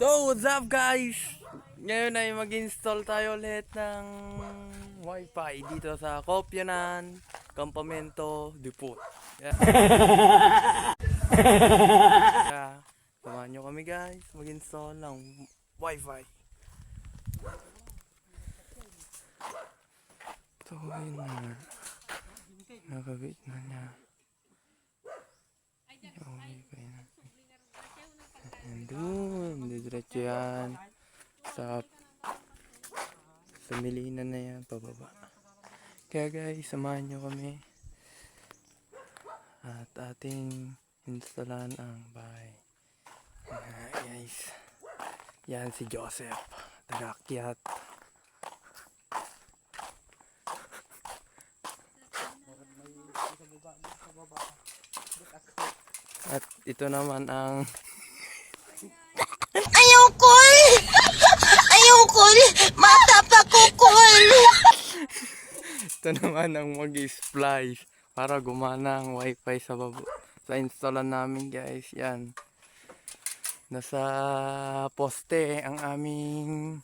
So, what's up guys? Ngayon ay mag-install tayo ulit ng Wi-Fi dito sa Kopyanan, Campamento, Diput. Yeah. Samahan nyo kami guys, mag-install ng Wi-Fi. Ito yun na. Nakabit na niya. Yung Wi-Fi na. Doon, diretso yan sa milinan na yan pababa. Kaya guys, samahan nyo kami at ating installan ang bahay. Guys, yan si Joseph, tagakyat. At ito naman ang Ayoko! Mata pa kukul! ito naman ang mag-splice para gumana ang wifi sa baba. Sa installan namin guys, yan. Nasa poste ang aming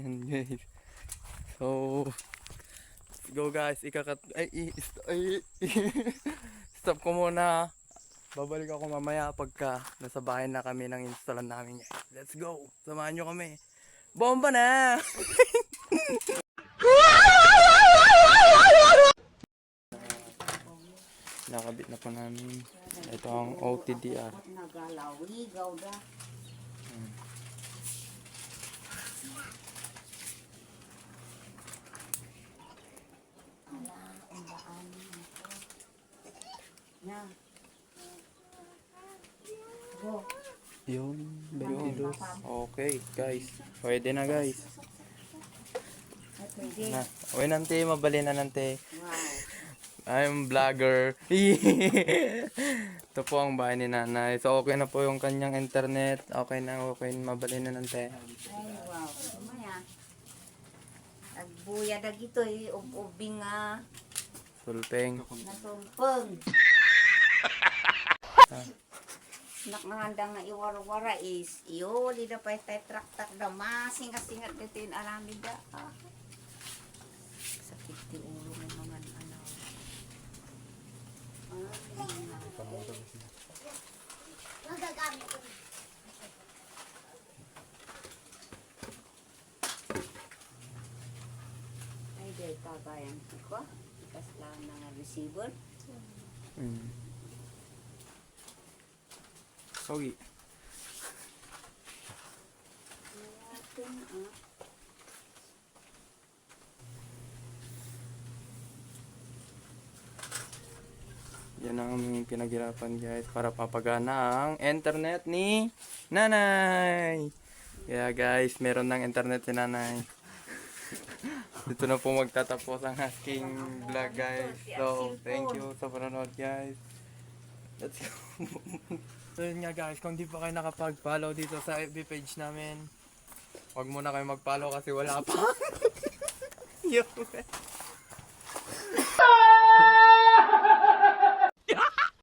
yan guys. So, go guys, stop ko muna. Babalik ako mamaya pagka nasa bahay na kami ng installan namin guys. Let's go! Samahan nyo kami. Bomba na! Nakabit na po namin. Ito ang OTDR. Nagalawigaw da. Yung 22. Okay guys. Pwede na guys. Na. Uy nante, mabali na nante. I'm vlogger. Ito po ang bahay ni nanay. So okay na po yung kanyang internet. Okay na, mabali na nante. Ay, wow. Sumaya. Agbuya na gito ubing nga. Sulpeng. Nasumpeng. Nakahanda nga iwara-wara is iyo. Di na pa itay trak-tak na masingat-singat dito yung alamid da. Sakit di ulo ng mga ano. Nagagamit ko. Ay, dahil tabayan ko. Ikas lang na nga receiver. Sogi. Yan ang aming pinaghirapan guys para papagana ang internet ni nanay. Kaya guys, meron ng internet si nanay. Dito na po magtatapos ang aking vlog guys. So, thank you sa panonood guys. Let's go. So yun nga guys, kung di pa kayo nakapag-follow dito sa FB page namin, wag muna kayo mag-follow kasi wala pa.